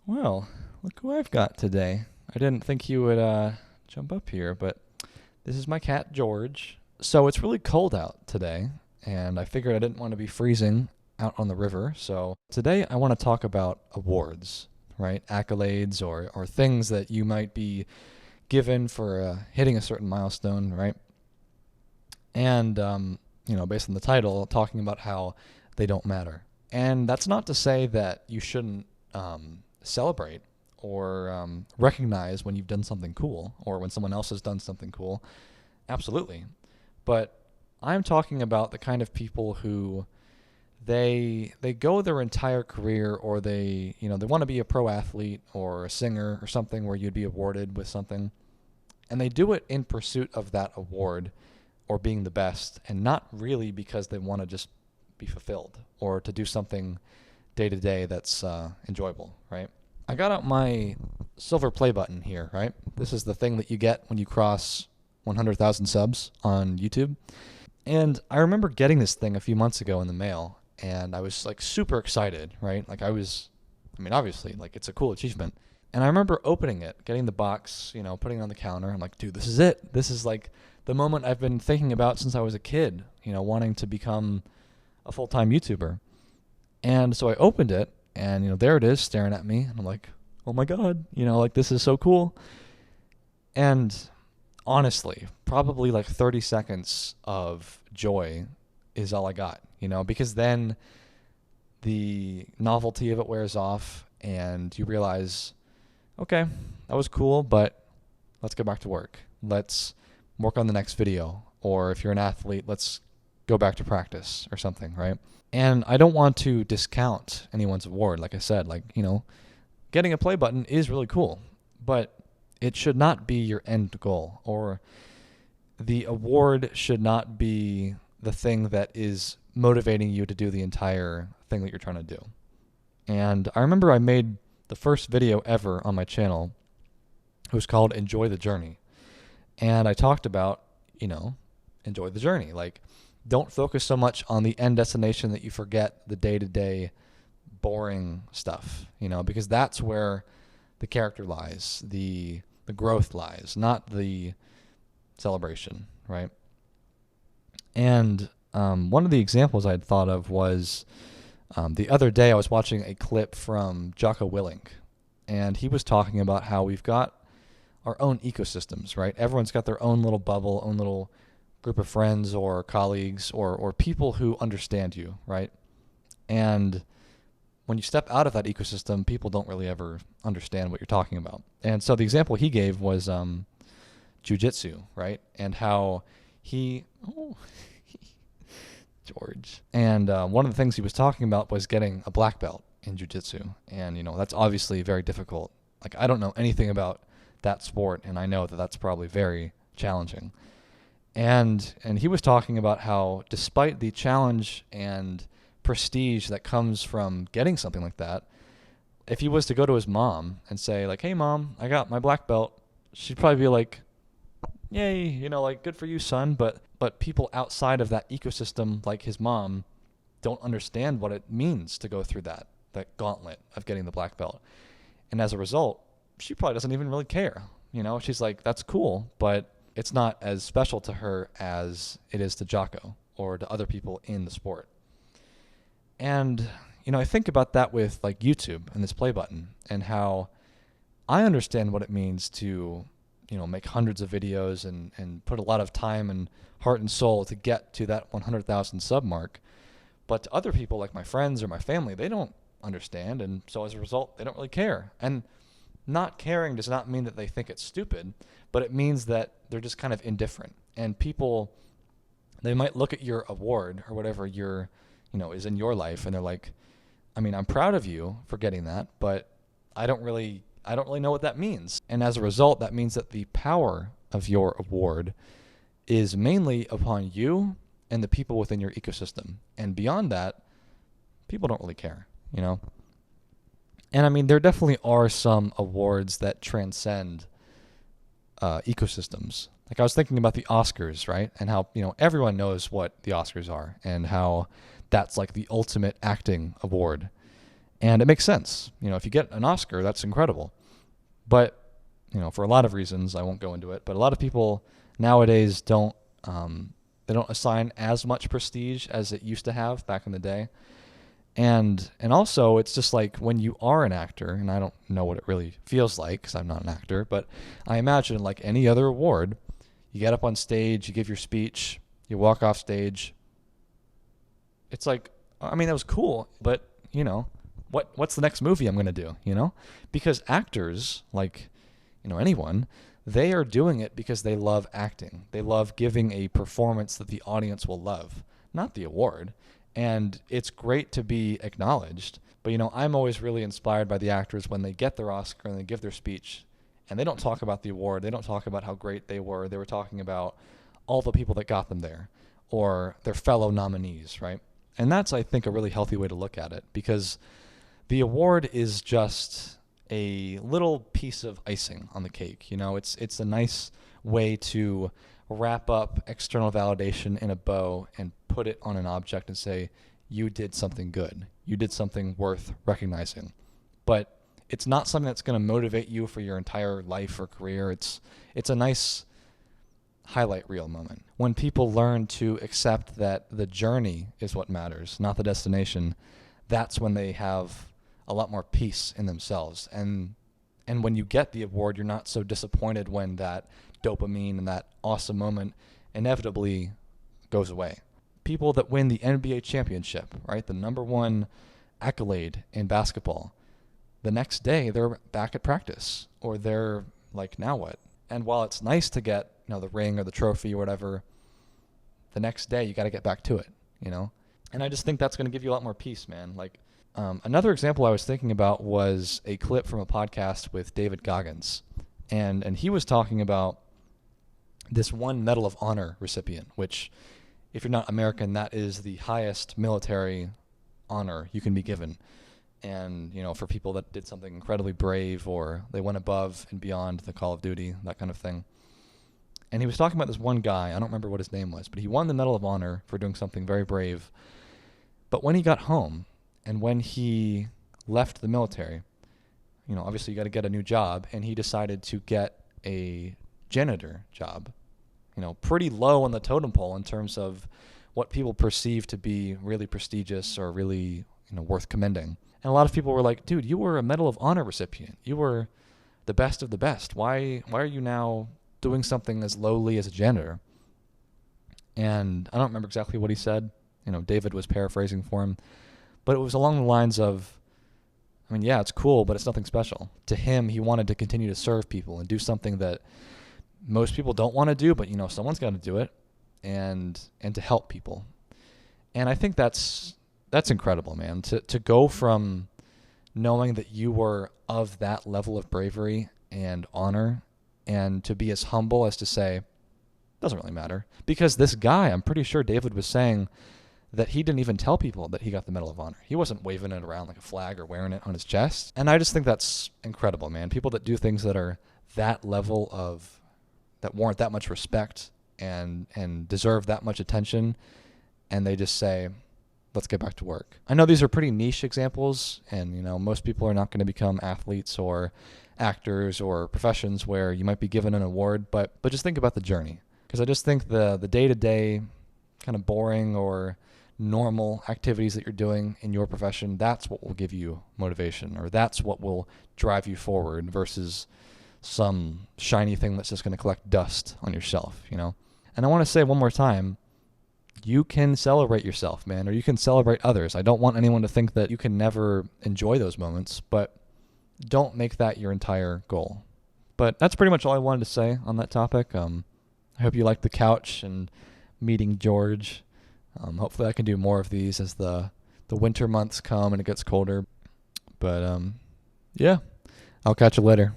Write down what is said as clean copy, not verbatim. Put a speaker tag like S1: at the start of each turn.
S1: Well, look who I've got today. I didn't think you would jump up here, but this is my cat George. So it's really cold out today, and I figured I didn't want to be freezing out on the river. So today I want to talk about awards, right? Accolades or things that you might be given for hitting a certain milestone, right? And based on the title, talking about how they don't matter. And that's not to say that you shouldn't celebrate or recognize when you've done something cool or when someone else has done something cool. Absolutely. But I'm talking about the kind of people who they go their entire career, or they want to be a pro athlete or a singer or something where you'd be awarded with something, and they do it in pursuit of that award or being the best, and not really because they want to just be fulfilled or to do something day to day that's enjoyable, right? I got out my silver play button here, right? This is the thing that you get when you cross 100,000 subs on YouTube. And I remember getting this thing a few months ago in the mail, and I was like super excited, right? Obviously, like it's a cool achievement. And I remember opening it, getting the box, putting it on the counter. I'm like, dude, this is it. This is like the moment I've been thinking about since I was a kid, wanting to become a full-time YouTuber. And so I opened it, and there it is staring at me, and I'm like, oh my God, like this is so cool. And honestly, probably like 30 seconds of joy is all I got, because then the novelty of it wears off and you realize, okay, that was cool, but let's go back to work. Let's work on the next video. Or if you're an athlete, let's go back to practice or something, right? And I don't want to discount anyone's award. Like I said, getting a play button is really cool, but it should not be your end goal, or the award should not be the thing that is motivating you to do the entire thing that you're trying to do. And I remember I made the first video ever on my channel. It was called Enjoy the Journey. And I talked about, enjoy the journey. Like, don't focus so much on the end destination that you forget the day-to-day boring stuff, because that's where the character lies, the growth lies, not the celebration, right? And one of the examples I'd thought of was the other day I was watching a clip from Jocko Willink, and he was talking about how we've got our own ecosystems, right? Everyone's got their own little bubble, own little group of friends or colleagues or people who understand you, right? And when you step out of that ecosystem, people don't really ever understand what you're talking about. And so the example he gave was Jiu Jitsu, right? And how George. And one of the things he was talking about was getting a black belt in Jiu Jitsu. And, that's obviously very difficult. Like, I don't know anything about that sport, and I know that that's probably very challenging. And he was talking about how despite the challenge and prestige that comes from getting something like that, if he was to go to his mom and say, like, hey, Mom, I got my black belt, she'd probably be like, yay, like, good for you, son. But people outside of that ecosystem, like his mom, don't understand what it means to go through that gauntlet of getting the black belt. And as a result, she probably doesn't even really care. She's like, that's cool, but it's not as special to her as it is to Jocko or to other people in the sport. And, I think about that with like YouTube and this play button, and how I understand what it means to, make hundreds of videos and put a lot of time and heart and soul to get to that 100,000 sub mark. But to other people, like my friends or my family, they don't understand. And so as a result, they don't really care. And not caring does not mean that they think it's stupid, but it means that they're just kind of indifferent. And people, they might look at your award or whatever is in your life, and they're like, I'm proud of you for getting that, but I don't really know what that means. And as a result, that means that the power of your award is mainly upon you and the people within your ecosystem. And beyond that, people don't really care, And there definitely are some awards that transcend ecosystems. Like, I was thinking about the Oscars, right? And how, everyone knows what the Oscars are and how that's like the ultimate acting award. And it makes sense. If you get an Oscar, that's incredible. But, for a lot of reasons, I won't go into it, but a lot of people nowadays don't assign as much prestige as it used to have back in the day. And also, it's just like when you are an actor, and I don't know what it really feels like because I'm not an actor, but I imagine like any other award, you get up on stage, you give your speech, you walk off stage. It's like, that was cool, but, what's the next movie I'm going to do, Because actors, like, anyone, they are doing it because they love acting. They love giving a performance that the audience will love, not the award. And it's great to be acknowledged. But, I'm always really inspired by the actors when they get their Oscar and they give their speech and they don't talk about the award. They don't talk about how great they were. They were talking about all the people that got them there or their fellow nominees, right? And that's, I think, a really healthy way to look at it, because the award is just a little piece of icing on the cake. It's a nice way to wrap up external validation in a bow and put it on an object and say, you did something good. You did something worth recognizing. But it's not something that's going to motivate you for your entire life or career. It's a nice highlight reel moment. When people learn to accept that the journey is what matters, not the destination, that's when they have a lot more peace in themselves. And when you get the award, you're not so disappointed when that dopamine and that awesome moment inevitably goes away. People that win the NBA championship, right, the number one accolade in basketball, the next day they're back at practice, or they're like, now what? And while it's nice to get, the ring or the trophy or whatever, the next day you got to get back to it, And I just think that's going to give you a lot more peace, man. Like, another example I was thinking about was a clip from a podcast with David Goggins, and he was talking about this one Medal of Honor recipient, which, if you're not American, that is the highest military honor you can be given. And, for people that did something incredibly brave, or they went above and beyond the call of duty, that kind of thing. And he was talking about this one guy, I don't remember what his name was, but he won the Medal of Honor for doing something very brave. But when he got home, and when he left the military, obviously you got to get a new job, and he decided to get a janitor job, pretty low on the totem pole in terms of what people perceive to be really prestigious or really, worth commending. And a lot of people were like, dude, you were a Medal of Honor recipient. You were the best of the best. Why are you now doing something as lowly as a janitor? And I don't remember exactly what he said. David was paraphrasing for him. But it was along the lines of, yeah, it's cool, but it's nothing special. To him, he wanted to continue to serve people and do something that most people don't want to do, but, someone's got to do it, and to help people. And I think that's incredible, man. To go from knowing that you were of that level of bravery and honor, and to be as humble as to say, doesn't really matter. Because this guy, I'm pretty sure David was saying that he didn't even tell people that he got the Medal of Honor. He wasn't waving it around like a flag or wearing it on his chest. And I just think that's incredible, man. People that do things that are that level of, that warrant that much respect and deserve that much attention, and they just say, let's get back to work. I know these are pretty niche examples, and most people are not going to become athletes or actors or professions where you might be given an award, but just think about the journey. Because I just think the day-to-day kind of boring or normal activities that you're doing in your profession, that's what will give you motivation, or that's what will drive you forward versus some shiny thing that's just going to collect dust on your shelf, And I want to say one more time, you can celebrate yourself, man, or you can celebrate others. I don't want anyone to think that you can never enjoy those moments, but don't make that your entire goal. But that's pretty much all I wanted to say on that topic. I hope you liked the couch and meeting George. Hopefully I can do more of these as the winter months come and it gets colder. But yeah, I'll catch you later.